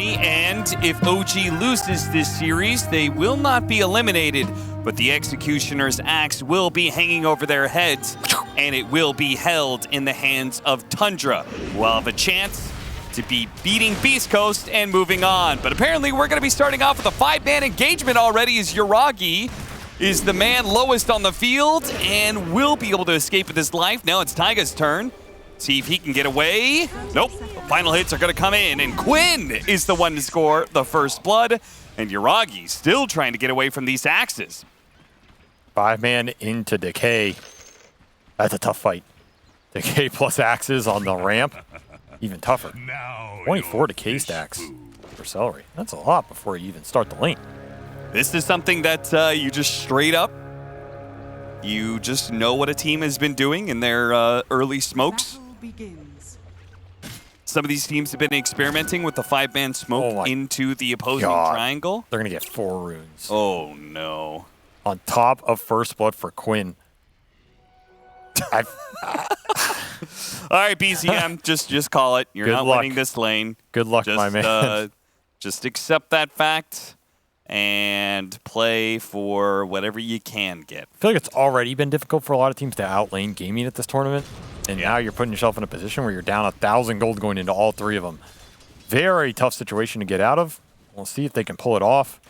today, and if OG loses this series, they will not be eliminated, but the Executioner's axe will be hanging over their heads, and it will be held in the hands of Tundra, who will have a chance to be beating Beast Coast and moving on. But apparently we're going to be starting off with a 5-man engagement already, as Yuragi is the man lowest on the field and will be able to escape with his life. Now it's Taiga's turn. See if he can get away. Nope. The final hits are going to come in, and Quinn is the one to score the first blood, and Yuragi still trying to get away from these axes. 5-man into Decay. That's a tough fight. Decay plus axes on the ramp. Even tougher. 24 Decay stacks for Celery. That's a lot before you even start the lane. This is something that you just straight up, you just know what a team has been doing in their early smokes. Some of these teams have been experimenting with the 5-man smoke into the opposing triangle. They're going to get 4 runes. Oh, no. On top of first blood for Quinn. All right, BZM, just call it. You're not winning this lane. Good luck, my man. Just accept that fact and play for whatever you can get. I feel like it's already been difficult for a lot of teams to outlane gaming at this tournament. And now you're putting yourself in a position where you're down 1,000 gold going into all 3 of them. Very tough situation to get out of. We'll see if they can pull it off.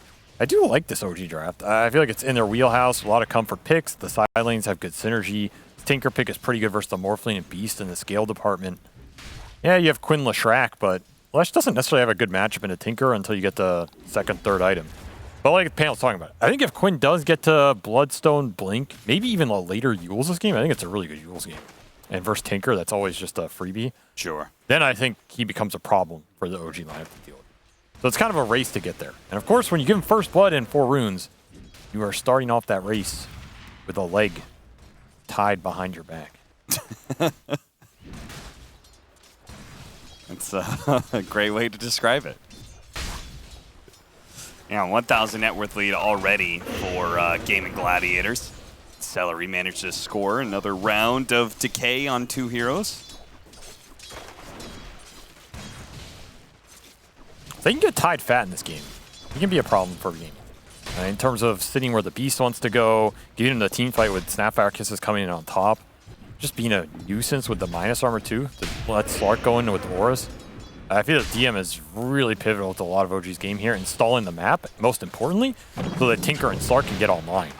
I do like this OG draft. I feel like it's in their wheelhouse. A lot of comfort picks. The side lanes have good synergy. Tinker pick is pretty good versus the Morphling and Beast in the scale department. Yeah, you have Quinn Leshrac, but Lesh doesn't necessarily have a good matchup in a Tinker until you get the second, third item. But like the panel's talking about, I think if Quinn does get to Bloodstone, Blink, maybe even a later Yules this game, I think it's a really good Yules game. And versus Tinker, that's always just a freebie. Sure. Then I think he becomes a problem for the OG lineup to deal with. So it's kind of a race to get there. And of course, when you give him first blood and 4 runes, you are starting off that race with a leg tied behind your back. That's a great way to describe it. Yeah, 1,000 net worth lead already for Gaming Gladiators. Celery managed to score another round of Decay on 2 heroes. They can get tied fat in this game. It can be a problem for gaming. In terms of sitting where the Beast wants to go, getting into a team fight with Snapfire Kisses coming in on top, just being a nuisance with the minus armor too, to let Slark go in with auras. I feel that DM is really pivotal to a lot of OG's game here, installing the map, most importantly, so that Tinker and Slark can get online.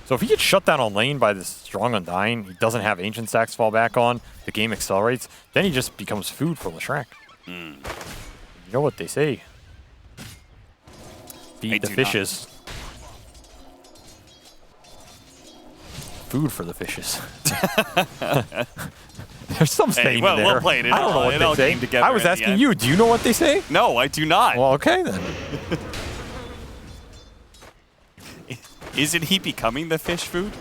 So if he gets shut down on lane by this strong Undying, he doesn't have Ancient Stacks to fall back on, the game accelerates, then he just becomes food for Leshrac. You know what they say. Feed the fishes. Food for the fishes. There's some saying there. We'll play it. I don't know what they say. Together I was asking you, do you know what they say? No, I do not. Well, okay then. Isn't he becoming the fish food?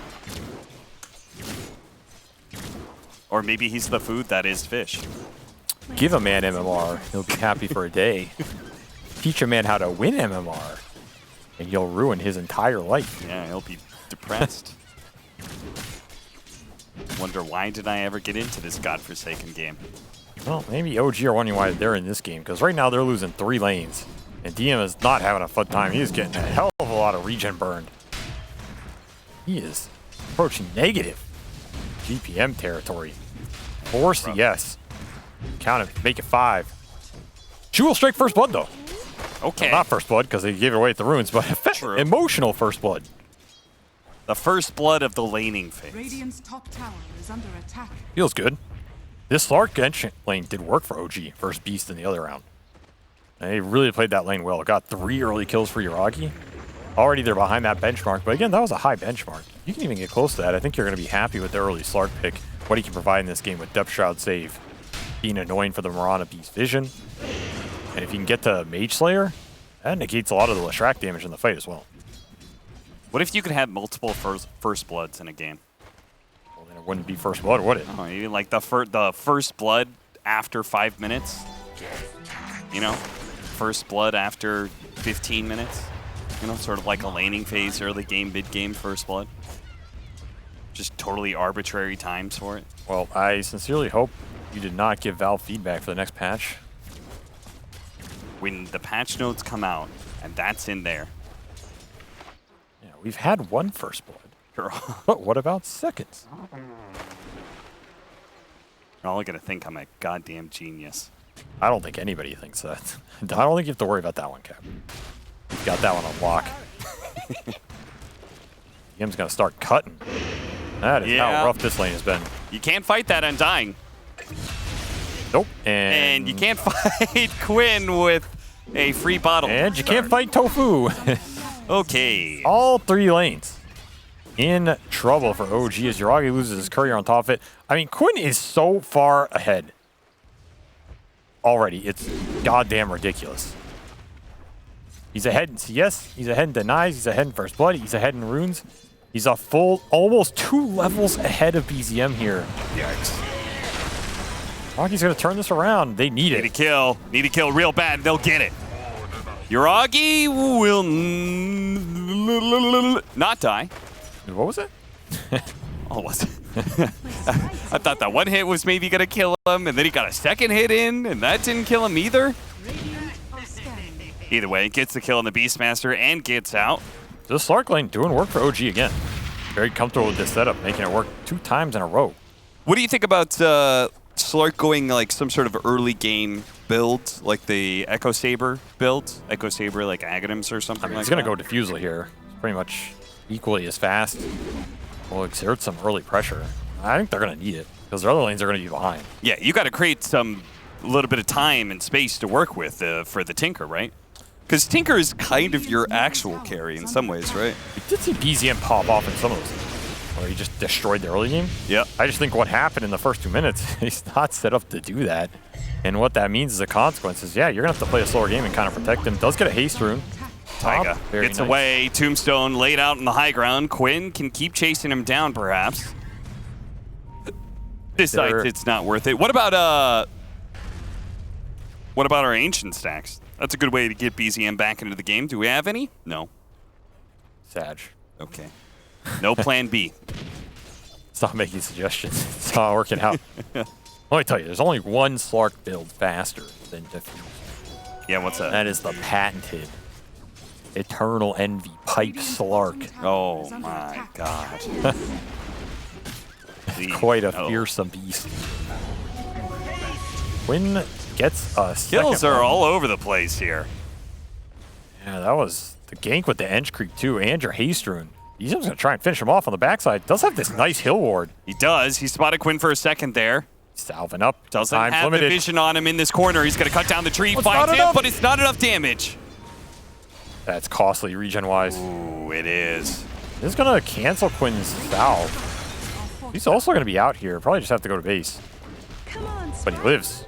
Or maybe he's the food that is fish. Give a man MMR, he'll be happy for a day. Teach a man how to win MMR, and you'll ruin his entire life. Yeah, he'll be depressed. Wonder why did I ever get into this godforsaken game? Well, maybe OG are wondering why they're in this game, because right now they're losing 3 lanes, and DM is not having a fun time. He's getting a hell of a lot of regen burned. He is approaching negative GPM territory. 4 CS. Count it, make it 5. Jewel Strike first blood though. Okay. Well, not first blood because they gave it away at the runes, but emotional first blood. The first blood of the laning phase. Radiant's top tower is under attack. Feels good. This Slark Ancient lane did work for OG versus Beast in the other round. And they really played that lane well. Got 3 early kills for Yuragi. Already they're behind that benchmark, but again, that was a high benchmark. You can even get close to that. I think you're going to be happy with the early Slark pick, what he can provide in this game with Depth Shroud save, being annoying for the Mirana Beast Vision. And if you can get to Mage Slayer, that negates a lot of the Leshrac damage in the fight as well. What if you could have multiple first bloods in a game? Well, then it wouldn't be first blood, would it? Oh, even like the first blood after 5 minutes? You know? First blood after 15 minutes? You know, sort of like a laning phase, early game, mid game, first blood. Just totally arbitrary times for it. Well, I sincerely hope you did not give Valve feedback for the next patch. when the patch notes come out, and that's in there. Yeah, we've had one first blood. You're But what about seconds? all going to think I'm a goddamn genius. I don't think anybody thinks that. I don't think you have to worry about that one, Cap. You've got that one on lock. DM's going to start cutting. That is how rough this lane has been. You can't fight that Undying. Nope. And you can't fight Quinn with a free bottle. And you can't fight Tofu. Okay. All 3 lanes in trouble for OG as Yuragi loses his courier on top of it. I mean, Quinn is so far ahead already. It's goddamn ridiculous. He's ahead in CS, he's ahead in Denies, he's ahead in First Blood, he's ahead in Runes. He's a full, almost 2 levels ahead of BZM here. Yikes. Yuragi's going to turn this around. They need it. Need a kill real bad. They'll get it. Yuragi will not die. What was it? Oh, was it? I thought that one hit was maybe going to kill him, and then he got a second hit in, and that didn't kill him either. Either way, gets the kill on the Beastmaster and gets out. This Slark lane doing work for OG again. Very comfortable with this setup, making it work 2 times in a row. What do you think about Slark going like some sort of early game build, like the Echo Saber build? Echo Saber like Aghanims or something like that? He's going to go Diffusal here. Pretty much equally as fast. Will exert some early pressure. I think they're going to need it because their other lanes are going to be behind. Yeah, you got to create some little bit of time and space to work with for the Tinker, right? Because Tinker is kind of your actual carry in some ways, right? We did see BZM pop off in some of those, where he just destroyed the early game. Yep. I just think what happened in the first 2 minutes, he's not set up to do that. And what that means as a consequence is, yeah, you're going to have to play a slower game and kind of protect him. Does get a haste rune. Taiga gets away. Tombstone laid out in the high ground. Quinn can keep chasing him down, perhaps. This side, it's not worth it. What about our ancient stacks? That's a good way to get BZM back into the game. Do we have any? No. Sag. Okay. No plan B. Stop making suggestions. It's not working out. Let me tell you, there's only one Slark build faster than Diffusal. Yeah, what's that? That is the patented Eternal Envy Pipe Slark. Oh my god. Quite a fearsome beast. Quinn gets a kills are all over the place here. Yeah, that was the gank with the Ench Creep too, and your haste rune. He's going to try and finish him off on the backside. Does have this nice hill ward. He does. He spotted Quinn for a second there. Salving up. Doesn't Time's have limited. the vision on him in this corner. He's going to cut down the tree, It's finds not him, enough. but it's not enough damage. That's costly regen-wise. Ooh, it is. This is going to cancel Quinn's salve. He's also going to be out here. Probably just have to go to base. But he lives.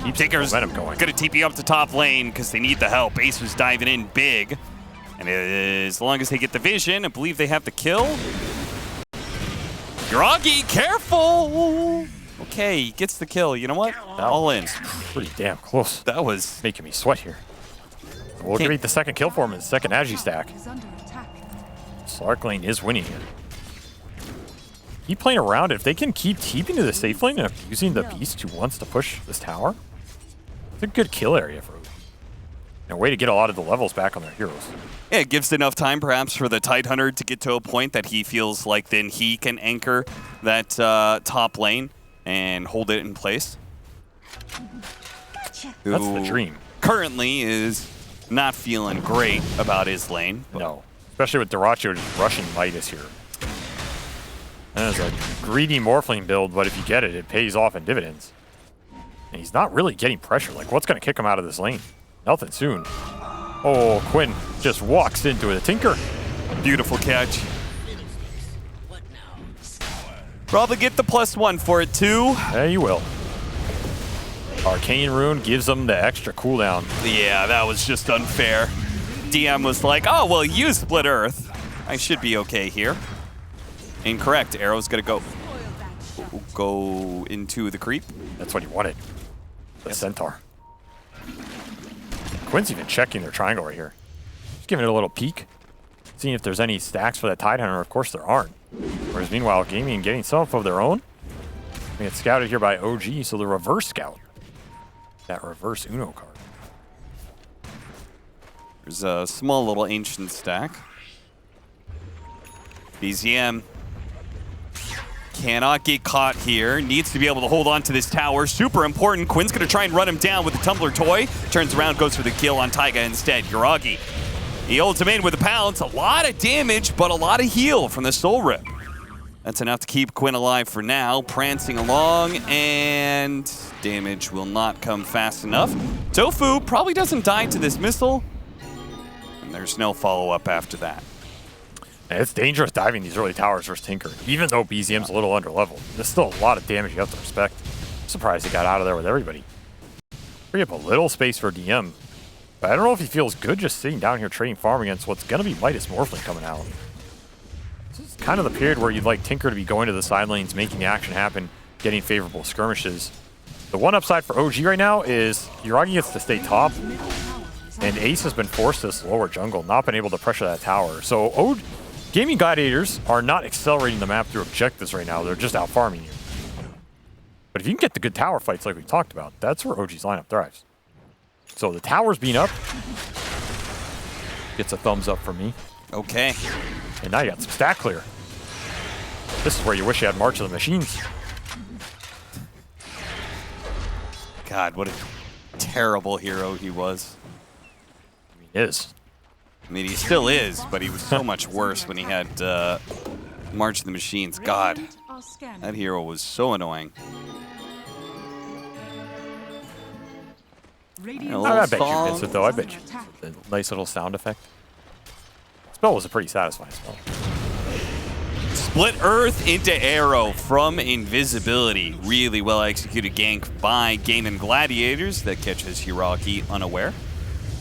Keeps Tinker's momentum going. going to TP up to top lane because they need the help. Ace was diving in big. And as long as they get the vision, I believe they have the kill. Yuragi, careful! Okay, he gets the kill. You know what? All in. Pretty damn close. That was Making me sweat here. We'll get the second kill for him in the second Agi stack. Slark lane is winning here. Keep playing around it. If they can keep TPing to the safe lane and abusing the beast who wants to push this tower, it's a good kill area for him. And a way to get a lot of the levels back on their heroes. Yeah, it gives enough time perhaps for the Tidehunter to get to a point that he feels like then he can anchor that top lane and hold it in place. That's the dream. Currently is not feeling great about his lane. No, especially with Dyrachyo just rushing Midas here. That is a greedy Morphling build, but if you get it, it pays off in dividends. And he's not really getting pressure. Like, what's going to kick him out of this lane? Nothing soon. Oh, Quinn just walks into it. A Tinker. Beautiful catch. Probably get the +1 for it too. Yeah, you will. Arcane Rune gives him the extra cooldown. Yeah, that was just unfair. DM was like, oh, well, you split Earth. I should be okay here. Incorrect. Arrow's going to go into the creep. That's what he wanted. The Centaur. Quinn's even checking their triangle right here. Just giving it a little peek. Seeing if there's any stacks for that Tidehunter. Of course there aren't. Whereas meanwhile, Gaming getting some of their own. They get scouted here by OG, so the reverse scout. That reverse Uno card. There's a small little ancient stack. BZM cannot get caught here. Needs to be able to hold on to this tower. Super important. Quinn's going to try and run him down with the Tumbler Toy. Turns around, goes for the kill on Taiga instead. Yuragi. He holds him in with a pounce. A lot of damage, but a lot of heal from the Soul Rip. That's enough to keep Quinn alive for now. Prancing along, and damage will not come fast enough. Tofu probably doesn't die to this missile. And there's no follow-up after that. It's dangerous diving these early towers versus Tinker, even though BZM's a little underleveled. There's still a lot of damage you have to respect. I'm surprised he got out of there with everybody. Free up a little space for DM, but I don't know if he feels good just sitting down here trading farm against what's going to be Midas Morphling coming out. This is kind of the period where you'd like Tinker to be going to the side lanes, making the action happen, getting favorable skirmishes. The one upside for OG right now is Yuragi gets to stay top, and Ace has been forced to this lower jungle, not been able to pressure that tower. So Gaming Gladiators are not accelerating the map through objectives right now. They're just out farming you. But if you can get the good tower fights like we talked about, that's where OG's lineup thrives. So the tower's being up. Gets a thumbs up from me. Okay. And now you got some stack clear. This is where you wish you had March of the Machines. God, what a terrible hero he was. He is. I mean, he still is, but he was so much worse when he had March of the Machines. God, that hero was so annoying. I bet you gets it, though. I bet you. A nice little sound effect. Spell was a pretty satisfying spell. Split Earth into Arrow from invisibility. Really well executed gank by Gaming Gladiators that catches Hiraki unaware.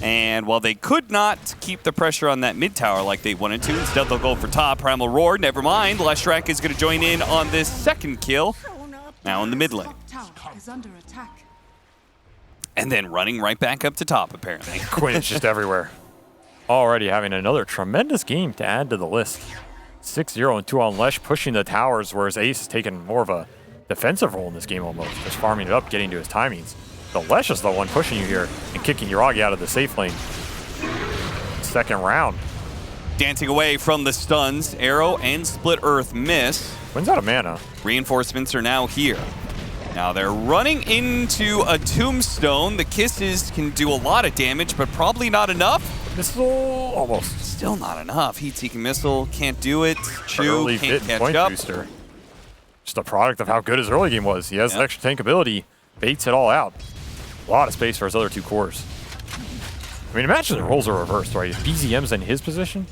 And while they could not keep the pressure on that mid tower like they wanted to, instead they'll go for top. Primal Roar, never mind. Leshrac is going to join in on this second kill. Now in the mid lane. And then running right back up to top, apparently. Quinn's just everywhere. Already having another tremendous game to add to the list. 6-0 and 2 on Lesh, pushing the towers, whereas Ace is taking more of a defensive role in this game almost. Just farming it up, getting to his timings. The Lesh is the one pushing you here and kicking Yuragi out of the safe lane. Second round. Dancing away from the stuns. Arrow and Split Earth miss. Quinn's out of mana. Reinforcements are now here. Now they're running into a tombstone. The kisses can do a lot of damage, but probably not enough. Missile, almost. Still not enough. Heat-seeking missile can't do it. Chew can't catch point up. Booster. Just a product of how good his early game was. He has extra tank ability, baits it all out. A lot of space for his other two cores. I mean, imagine the roles are reversed, right? If BZM's in his position,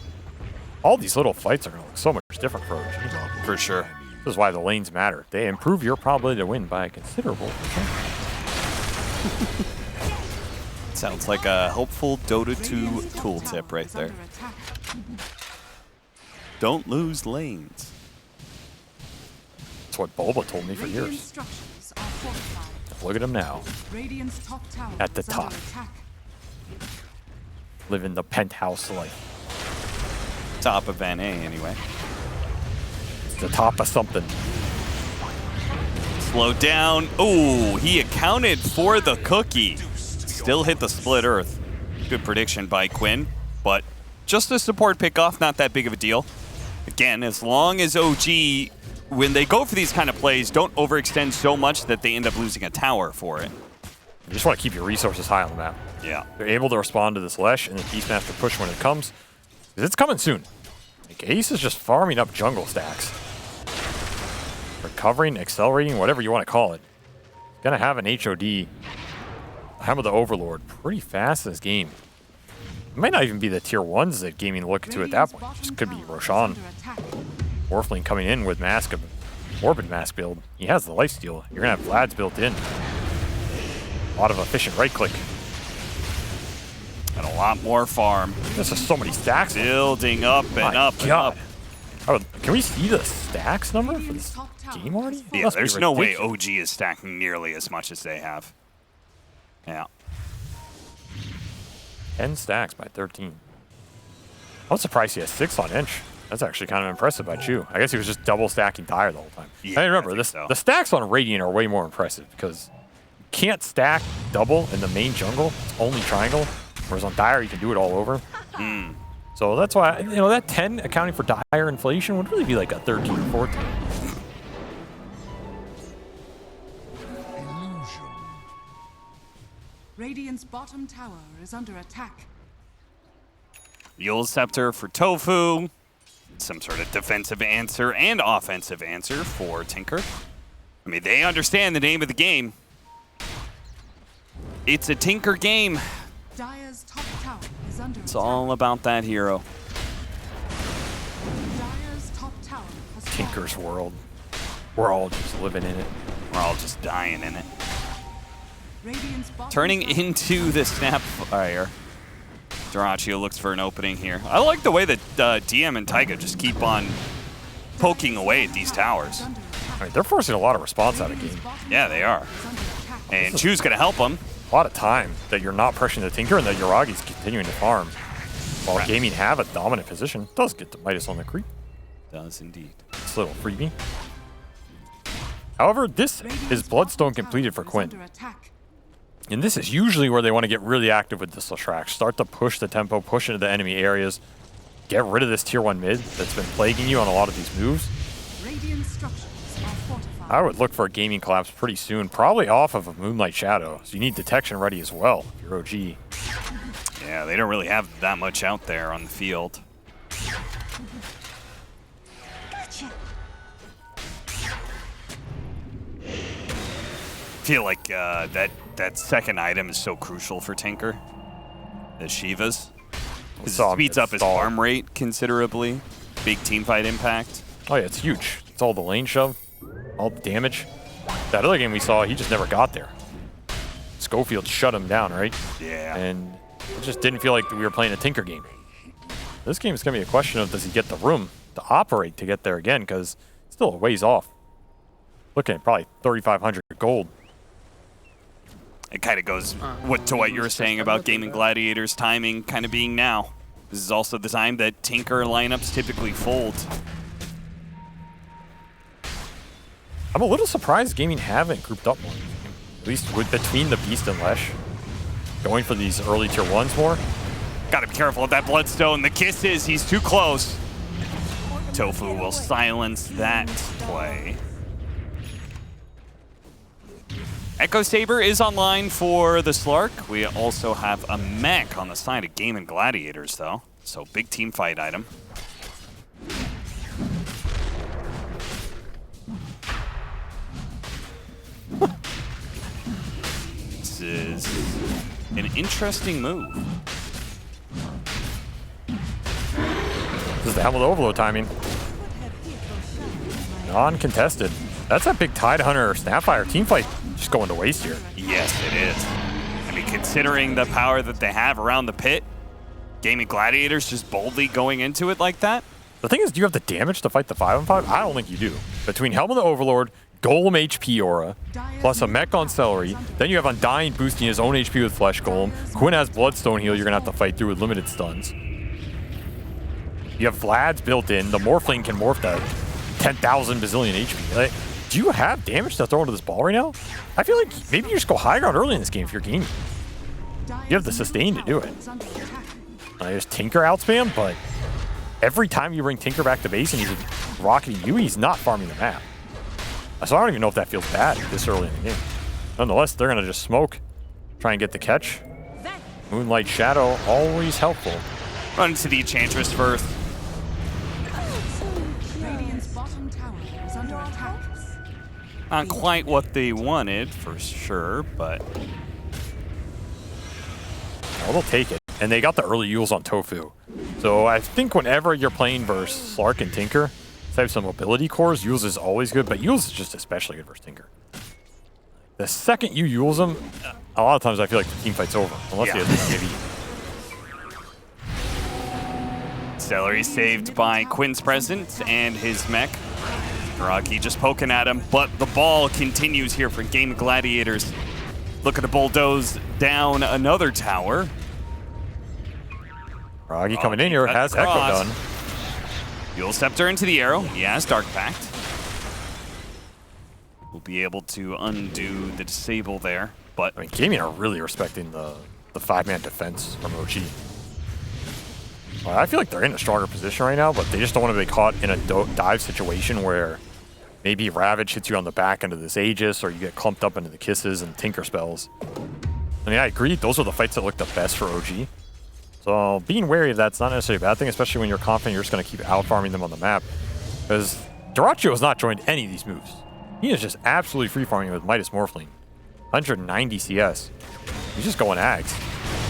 all these little fights are going to look so much different for OG. For sure. This is why the lanes matter. They improve your probability to win by a considerable percent. Sounds like a helpful Dota2 tooltip right there. Don't lose lanes. That's what Bulba told me for years. Look at him now. At the top. Living the penthouse life. Top of NA, anyway. It's the top of something. Slow down. Oh, he accounted for the cookie. Still hit the Split Earth. Good prediction by Quinn, but just a support pickoff, not that big of a deal. Again, as long as OG, when they go for these kind of plays, don't overextend so much that they end up losing a tower for it. You just want to keep your resources high on the map. Yeah. They're able to respond to this Lesh and the Beastmaster push when it comes. Because it's coming soon. Like, Ace is just farming up jungle stacks. Recovering, accelerating, whatever you want to call it. He's going to have an HOD, Hammer the Overlord, pretty fast this game. It might not even be the tier 1s that Gaming look to at that point. It just could be Roshan. Morphling coming in with Mask, Morbid Mask build. He has the lifesteal. You're going to have Vlad's built in. A lot of efficient right click. And a lot more farm. There's just so many stacks. Building up and up and up. Can we see the stacks number for this game already? Yeah, there's no way OG is stacking nearly as much as they have. Yeah. 10 stacks by 13. I'm surprised he has 6 on Inch. That's actually kind of impressive by Chu. I guess he was just double stacking Tire the whole time. Yeah, remember, the stacks on Radiant are way more impressive because you can't stack double in the main jungle. It's only triangle. Whereas on Dire, you can do it all over. So that's why, you know, that 10 accounting for Dire inflation would really be like a 13 or 14. Radiant's bottom tower is under attack. Yule Scepter for Tofu. Some sort of defensive answer and offensive answer for Tinker. I mean, they understand the name of the game. It's a Tinker game. Dire's top tower is under It's attack. all about that hero. Dire's top tower has Tinker's fallen. world. We're all just living in it. We're all just dying in it. Radiant's bottom Turning tower into the snap fire. Duraccio looks for an opening here. I like the way that DM and Taiga just keep on poking away at these towers. is under attack. I mean, they're forcing a lot of response out of game. Radiant's bottom Yeah, they tower are. is under attack. And Chu's going to help them. A lot of time that you're not pressuring the Tinker and that Yuragi's continuing to farm. While Right. Gaming have a dominant position. Does get the Midas on the creep. Does indeed. This little freebie. However, this Radiant's is Bloodstone bottom completed for tower is Quinn. under attack. And this is usually where they want to get really active with this Lashrak. Start to push the tempo, push into the enemy areas. Get rid of this tier 1 mid that's been plaguing you on a lot of these moves. Radiant structures are fortified. I would look for a gaming collapse pretty soon, probably off of a Moonlight Shadow. So you need detection ready as well if you're OG. Yeah, they don't really have that much out there on the field. Feel like that second item is so crucial for Tinker. The Shivas. 'Cause Saw it him speeds get up his stalled. farm rate considerably. Big team fight impact. Oh yeah, it's huge. It's all the lane shove, all the damage. That other game we saw, he just never got there. Schofield shut him down, right? Yeah. And it just didn't feel like we were playing a Tinker game. This game is going to be a question of does he get the room to operate to get there again, because it's still a ways off. Looking at probably 3,500 gold. It kind of goes to what you were saying about Gaming Gladiators timing kind of being now. This is also the time that Tinker lineups typically fold. I'm a little surprised Gaming haven't grouped up more. At least with between the Beast and Lesh. Going for these early tier 1s more. Gotta be careful of that Bloodstone. The kisses, he's too close. Tofu will silence that play. Echo Saber is online for the Slark. We also have a mech on the side of Game and Gladiators, though. So big team fight item. This is an interesting move. This is the Helmet Overload timing. Non-contested. That's a big Tide Hunter Snapfire team fight just going to waste here. Yes, it is. I mean, considering the power that they have around the pit, Gaming Gladiators just boldly going into it like that. The thing is, do you have the damage to fight the 5-on-5? I don't think you do. Between Helm of the Overlord, Golem HP Aura, plus a mech on Celery, then you have Undying boosting his own HP with Flesh Golem. Quinn has Bloodstone heal you're going to have to fight through with limited stuns. You have Vlad's built in. The Morphling can morph that 10,000 bazillion HP. Like, do you have damage to throw into this ball right now? I feel like maybe you just go high ground early in this game if you're gaming. You have the sustain to do it. There's Tinker outspam, but every time you bring Tinker back to base and he's rocketing you, he's not farming the map. So I don't even know if that feels bad this early in the game. Nonetheless, they're going to just smoke, try and get the catch. Moonlight Shadow, always helpful. Run into the Enchantress first. Radiant's bottom tower is under attack. Not quite what they wanted, for sure, but Oh, they'll take it. And they got the early Yules on Tofu. So I think whenever you're playing versus Slark and Tinker, they have some mobility cores, Yules is always good, but Yules is just especially good versus Tinker. The second you Yules them, a lot of times I feel like the team fight's over. Unless he has maybe. Celery saved by Quinn's presence and his mech. Rocky just poking at him, but the ball continues here for Game Gladiators. Looking to bulldoze down another tower. Roggy coming in here, has Echo across. done. Yule Scepter into the arrow. He has Dark Pact. We'll be able to undo the disable there, but I mean, Gaming are really respecting the the 5-man defense from OG. I feel like they're in a stronger position right now, but they just don't want to be caught in a dive situation where maybe Ravage hits you on the back end of this Aegis, or you get clumped up into the kisses and Tinker spells. I mean, I agree, those are the fights that look the best for OG. So being wary of that's not necessarily a bad thing, especially when you're confident you're just going to keep out-farming them on the map. Because Dyrachyo has not joined any of these moves. He is just absolutely free-farming with Midas Morphling. 190 CS. He's just going Ags.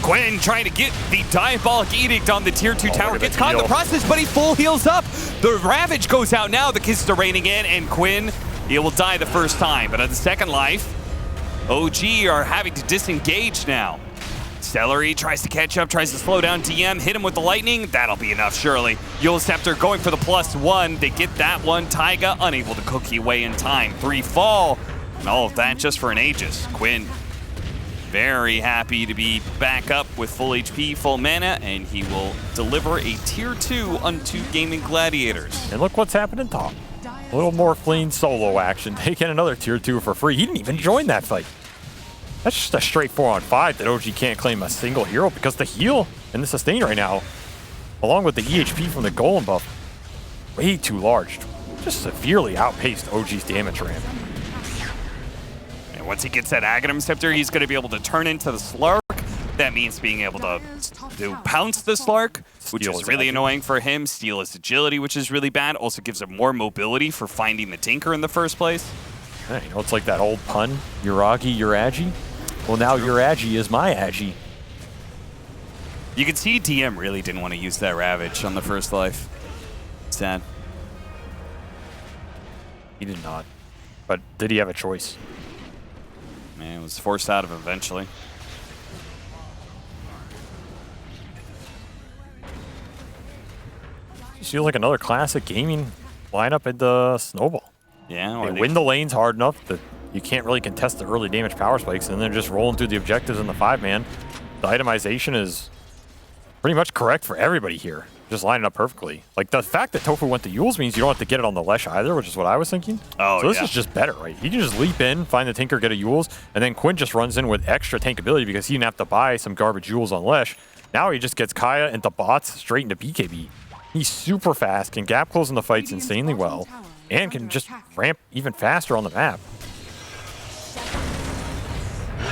Quinn trying to get the Diabolic Edict on the tier 2 tower. Gets caught in the process, but he full heals up. The Ravage goes out now. The kisses are raining in, and Quinn, he will die the first time. But at the second life, OG are having to disengage now. Celery tries to catch up, tries to slow down DM, hit him with the lightning. That'll be enough, surely. Eul Scepter going for the +1. They get that one. Taiga unable to cookie away in time. 3 fall, and all of that just for an Aegis. Quinn very happy to be back up with full HP, full mana, and he will deliver a tier 2 unto Gaming Gladiators. And look what's happening top. A little more clean solo action. Taking another tier 2 for free. He didn't even join that fight. That's just a straight 4-on-5 that OG can't claim a single hero because the heal and the sustain right now, along with the EHP from the Golem buff, way too large. Just severely outpaced OG's damage ramp. And once he gets that Aghanim Scepter, he's going to be able to turn into the Slark. That means being able to pounce the Slark, which is really annoying for him. Steal his agility, which is really bad. Also gives him more mobility for finding the Tinker in the first place. Yeah, you know, it's like that old pun, Uragi, Uragi. Well, now Uragi is my Agi. You can see DM really didn't want to use that Ravage on the first life. Sad. He did not. But did he have a choice? Man, it was forced out of him eventually. Just feels like another classic gaming lineup at the Snowball. Yeah, they win the lanes hard enough that you can't really contest the early damage power spikes, and then just rolling through the objectives in the 5-man. The itemization is pretty much correct for everybody here. Just lining up perfectly. Like, the fact that Tofu went to Eul's means you don't have to get it on the Lesh either, which is what I was thinking. Oh, so this is just better, right? He can just leap in, find the Tinker, get a Eul's, and then Quinn just runs in with extra tank ability because he didn't have to buy some garbage Eul's on Lesh. Now he just gets Kaya into bots straight into BKB. He's super fast, can gap close in the fights insanely well, and can just ramp even faster on the map.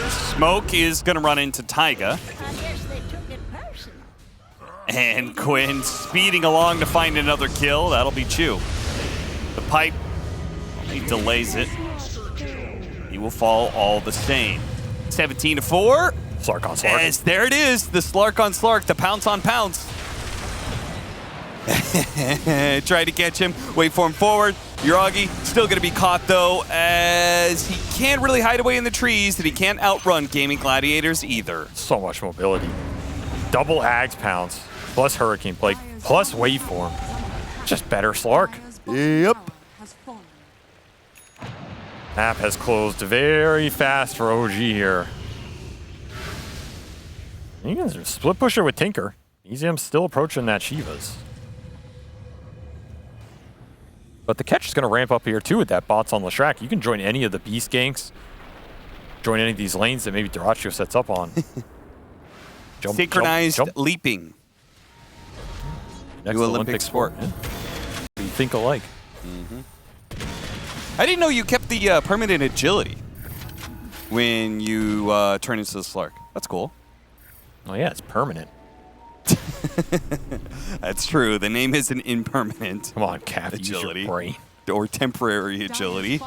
Smoke is going to run into Taiga. And Quinn speeding along to find another kill. That'll be Chu. The pipe, he delays it. He will fall all the same. 17-4. Slark on Slark. Yes, there it is. The Slark on Slark, the pounce on pounce. Try to catch him, wait for him forward. Uragi still going to be caught though, as he can't really hide away in the trees, and he can't outrun Gaming Gladiators either. So much mobility. Double Ags pounce, plus Hurricane Plague, plus Waveform. Just better Slark. Yep. Map has closed very fast for OG here. You can split pusher with Tinker. EZM's still approaching that Shiva's. But the catch is going to ramp up here too with that bots on Leshrac. You can join any of the beast ganks. Join any of these lanes that maybe Dyrachyo sets up on. Synchronized leaping. Next New Olympic sport. Yeah. We think alike. I didn't know you kept the permanent agility when you turn into the Slark. That's cool. Oh yeah, it's permanent. That's true. The name isn't impermanent. Come on, Cap, agility. Use your brain. Or temporary agility.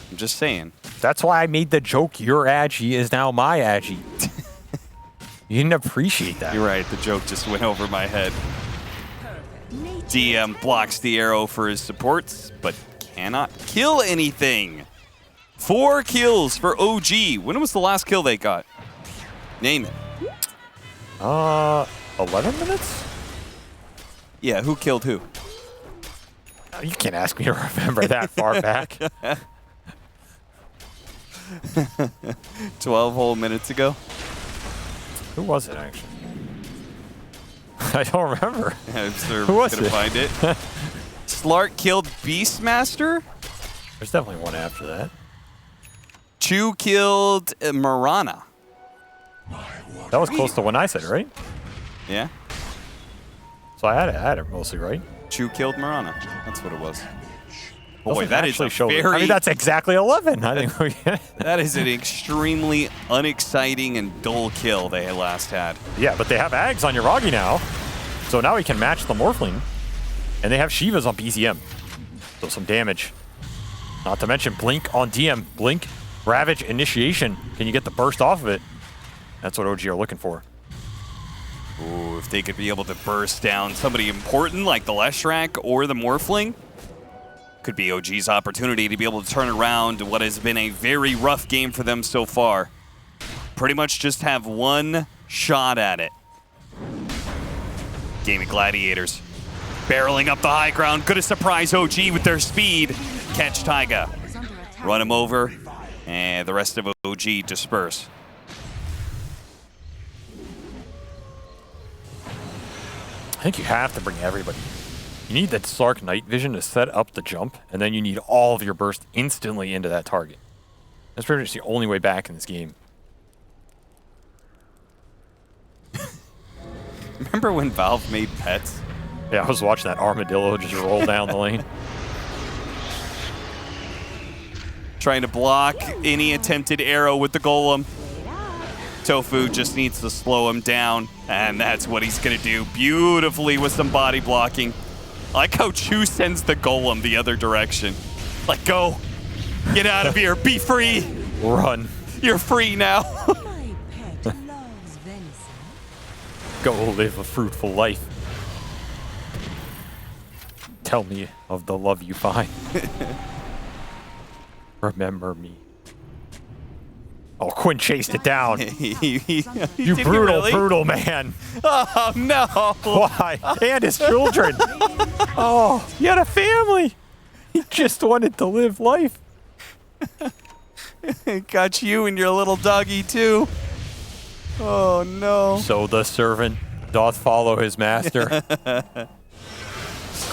I'm just saying. That's why I made the joke, your Agi is now my Agi. You didn't appreciate that. You're right. The joke just went over my head. DM blocks the arrow for his supports, but cannot kill anything. 4 kills for OG. When was the last kill they got? Name it. 11 minutes? Yeah, who killed who? You can't ask me to remember that far back. 12 whole minutes ago. Who was it, actually? I don't remember. Who was gonna it? find it. Slark killed Beastmaster? There's definitely one after that. Chu killed Marana. That was close to when I said it, right? Yeah. So I had it mostly right. Chu killed Marana. That's what it was. Boy, Doesn't that is actually a show very... I mean, that's exactly 11. I think we get it. That is an extremely unexciting and dull kill they last had. Yeah, but they have Ags on Yuragi now. So now he can match the Morphling. And they have Shivas on BZM. So some damage. Not to mention Blink on DM. Blink, Ravage, Initiation. Can you get the burst off of it? That's what OG are looking for. Ooh, if they could be able to burst down somebody important like the Leshrac or the Morphling, could be OG's opportunity to be able to turn around what has been a very rough game for them so far. Pretty much just have one shot at it. Game of Gladiators. Barreling up the high ground. Gonna surprise OG with their speed. Catch Taiga. Run him over. And the rest of OG disperse. I think you have to bring everybody. You need that Slark Night Vision to set up the jump, and then you need all of your burst instantly into that target. That's pretty much the only way back in this game. Remember when Valve made pets? Yeah, I was watching that armadillo just roll down the lane. Trying to block any attempted arrow with the golem. Tofu just needs to slow him down, and that's what he's gonna do beautifully with some body blocking. I like how Chu sends the golem the other direction. Like, go, get out of here, be free. Run. You're free now. My pet loves venison. Go live a fruitful life. Tell me of the love you find. Remember me. Oh, Quinn chased it down. You brutal, brutal man. Oh, no. Why? And his children. Oh, he had a family. He just wanted to live life. Got you and your little doggy, too. Oh, no. So the servant doth follow his master.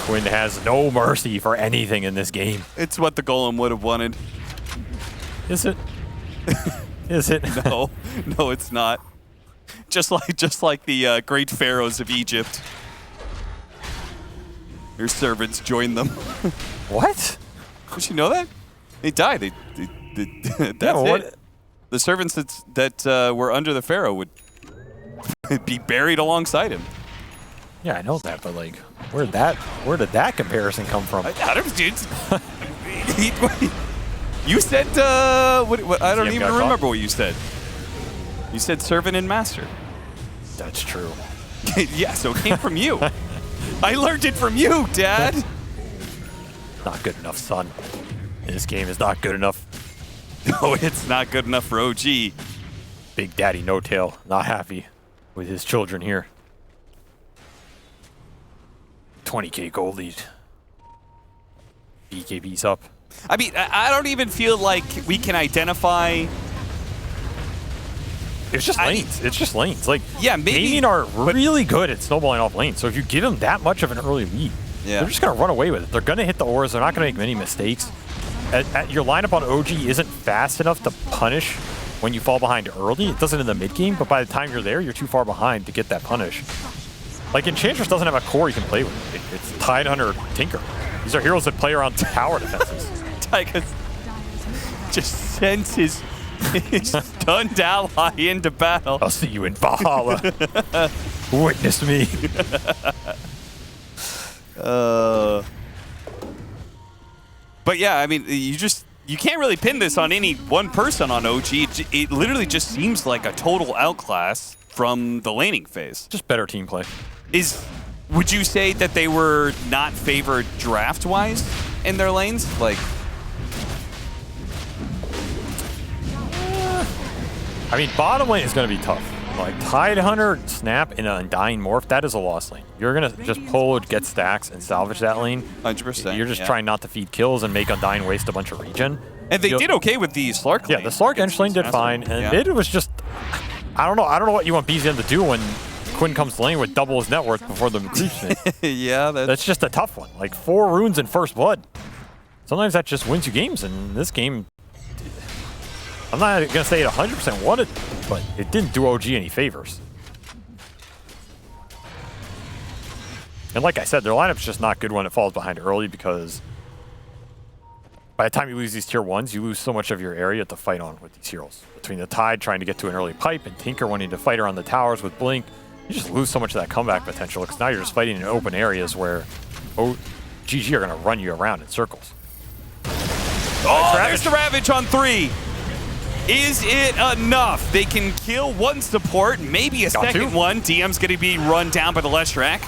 Quinn has no mercy for anything in this game. It's what the golem would have wanted. Is it? Is it? No, no, it's not. Just like the great pharaohs of Egypt. Your servants joined them. What? Did you know that? They died. That's what? it. The servants that were under the pharaoh would be buried alongside him. Yeah, I know that, but like, where did that comparison come from? You said what, I don't CM even got remember caught? what you said. You said servant and master. That's true. Yeah, so it came from you. I learned it from you, Dad. Not good enough, son. This game is not good enough. No, it's not good enough for OG. Big Daddy No Tail, not happy with his children here. 20k gold lead. BKB's up. I mean, I don't even feel like we can identify. It's just lanes. It's just lanes. Like, yeah, maybe, Gaming are really good at snowballing off lanes. So if you give them that much of an early lead, they're just going to run away with it. They're going to hit the ores. They're not going to make many mistakes. Your lineup on OG isn't fast enough to punish when you fall behind early. It doesn't in the mid game, but by the time you're there, you're too far behind to get that punish. Like, Enchantress doesn't have a core you can play with. It's Tidehunter, Tinker. These are heroes that play around tower defenses. Tyga just sends his stunned ally into battle. I'll see you in Valhalla. Witness me. But yeah, I mean, you can't really pin this on any one person on OG. It literally just seems like a total outclass from the laning phase. Just better team play. Would you say that they were not favored draft-wise in their lanes? Like, I mean, bottom lane is going to be tough. Like, Tidehunter, Snap, and Undying Morph, that is a lost lane. You're going to just pull, get stacks, and salvage that lane. 100%. You're just trying not to feed kills and make Undying waste a bunch of regen. And they did okay with the Slark lane. Yeah, the Slark Ench lane did fine. And mid was just, I don't know what you want BZM to do when Quinn comes to lane with double his net worth before the creeps in. Yeah, that's just a tough one. Like, 4 runes in first blood. Sometimes that just wins you games, and this game, I'm not going to say it 100% won it, but it didn't do OG any favors. And like I said, their lineup's just not good when it falls behind early because by the time you lose these tier 1s, you lose so much of your area to fight on with these heroes. Between the Tide trying to get to an early pipe and Tinker wanting to fight around the towers with Blink, you just lose so much of that comeback potential because now you're just fighting in open areas where GG are going to run you around in circles. Oh, there's the Ravage on 3. Is it enough? They can kill one support, maybe a second one. DM's going to be run down by the Leshrac.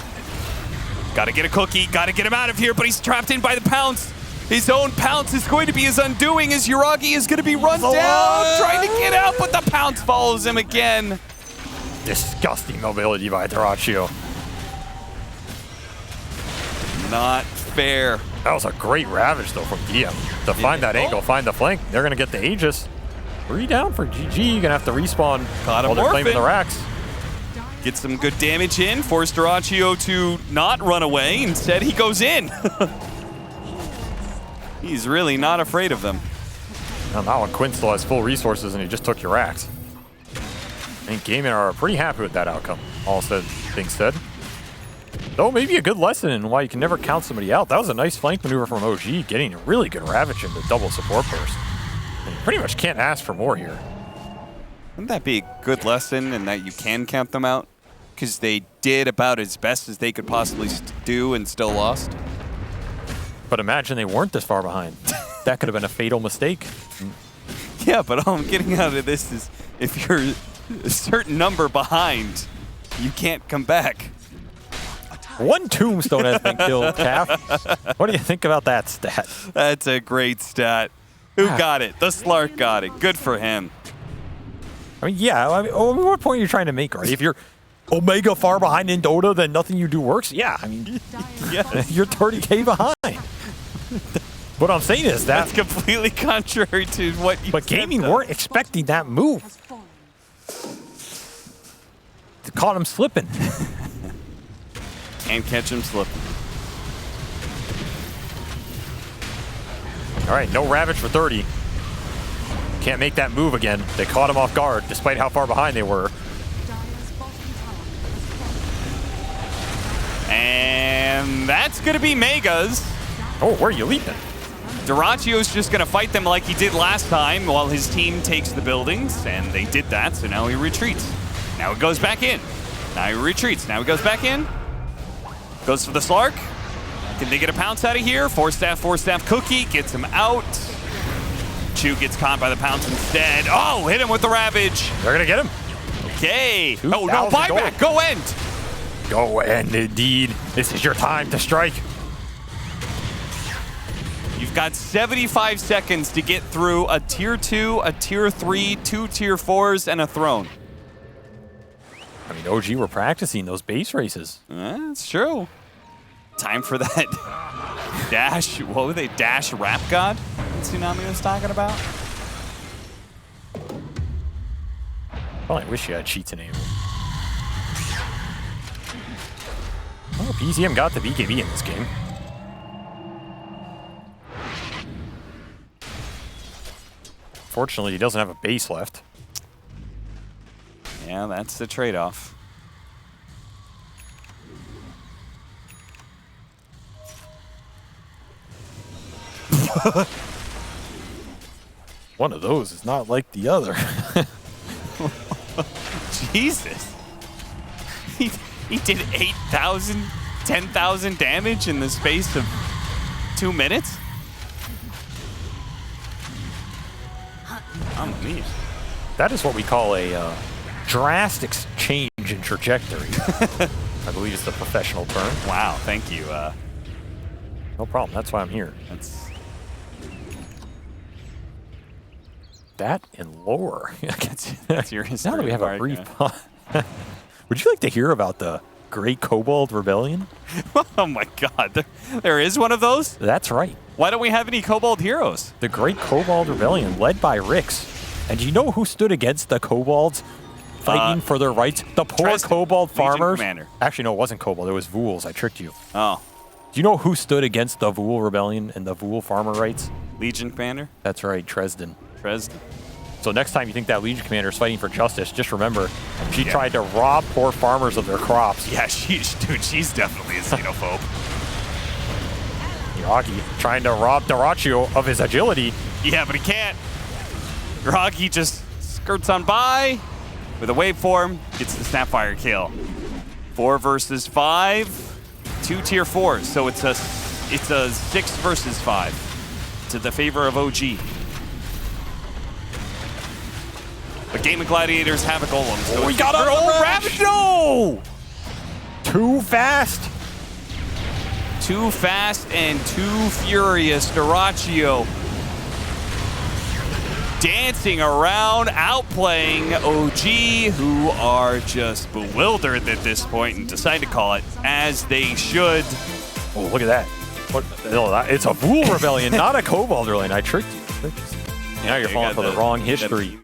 Got to get a cookie, got to get him out of here, but he's trapped in by the Pounce. His own Pounce is going to be his undoing as Yuragi is going to be run down, trying to get out, but the Pounce follows him again. Disgusting mobility by Dyrachyo. Not fair. That was a great Ravage, though, from DM. To find that angle, find the flank. They're going to get the Aegis. 3 down for GG. You're going to have to respawn while they're claiming the racks. Get some good damage in. Force Dyrachyo to not run away. Instead, he goes in. He's really not afraid of them. Now that one, Quinn still has full resources, and he just took your racks. I think Gaming are pretty happy with that outcome, all things said. Though maybe a good lesson in why you can never count somebody out. That was a nice flank maneuver from OG, getting a really good Ravage into double support burst. And you pretty much can't ask for more here. Wouldn't that be a good lesson in that you can count them out? Because they did about as best as they could possibly do and still lost. But imagine they weren't this far behind. That could have been a fatal mistake. Yeah, but all I'm getting out of this is if you're a certain number behind, you can't come back. One tombstone has been killed, Calf. What do you think about that stat? That's a great stat. Who got it? The Slark got it. Good for him. I mean, yeah. I mean, what point are you trying to make, right? If you're Omega far behind in Dota, then nothing you do works. Yeah, I mean, yeah. You're 30K behind. What I'm saying is that's completely contrary to what you But said, Gaming though. weren't expecting that move. They caught him slipping. Can't catch him slipping. All right, no Ravage for 30. Can't make that move again. They caught him off guard, despite how far behind they were. And that's going to be Megas. Oh, where are you leaping? Dyrachyo's just going to fight them like he did last time while his team takes the buildings, and they did that, so now he retreats. Now he goes back in. Now he retreats. Now he goes back in. Goes for the Slark. Can they get a Pounce out of here? Force staff cookie gets him out. Chew gets caught by the Pounce instead. Oh, hit him with the Ravage. They're going to get him. Okay. Oh, no, buyback. Go end. Go end, indeed. This is your time to strike. You've got 75 seconds to get through a tier 2, a tier 3, 2 tier 4s, and a throne. I mean, OG were practicing those base races. That's true. Time for that dash. What were they? Dash Rap God? Tsunami was talking about? Well, I wish you had cheats enabled. Oh, PZM got the BKB in this game. Fortunately, he doesn't have a base left. Yeah, that's the trade-off. One of those is not like the other. Jesus. He did 8,000, 10,000 damage in the space of 2 minutes? I'm amazed. That is what we call a drastic change in trajectory. I believe it's the professional term. Wow, thank you. No problem. That's why I'm here. That and lower. That's your history. Now that we have a brief pause. Would you like to hear about the Great Kobold Rebellion? Oh my God, there is one of those? That's right. Why don't we have any Kobold heroes? The Great Kobold Rebellion, led by Rix. And do you know who stood against the Kobolds fighting for their rights? The poor Kobold farmers. Commander. Actually, no, it wasn't Kobold. It was Vools. I tricked you. Oh. Do you know who stood against the Vool Rebellion and the Vool farmer rights? Legion Commander? That's right, Tresden. Dresden. So next time you think that Legion commander is fighting for justice, just remember, she tried to rob poor farmers of their crops. Yeah, she's definitely a xenophobe. Rocky trying to rob Dyrachyo of his agility. Yeah, but he can't. Rocky just skirts on by with a waveform, gets the Snapfire kill. 4 versus 5, 2 tier 4s, so it's a 6 versus 5 to the favor of OG. But Game of Gladiators have a golem. So we got a Ravage! No! Too fast. Too fast and too furious. Dyrachyo dancing around, outplaying OG, who are just bewildered at this point and decide to call it as they should. Oh, look at that. It's a Vool Rebellion, not a Kobold Rebellion. I tricked you. Now you're falling for the wrong history.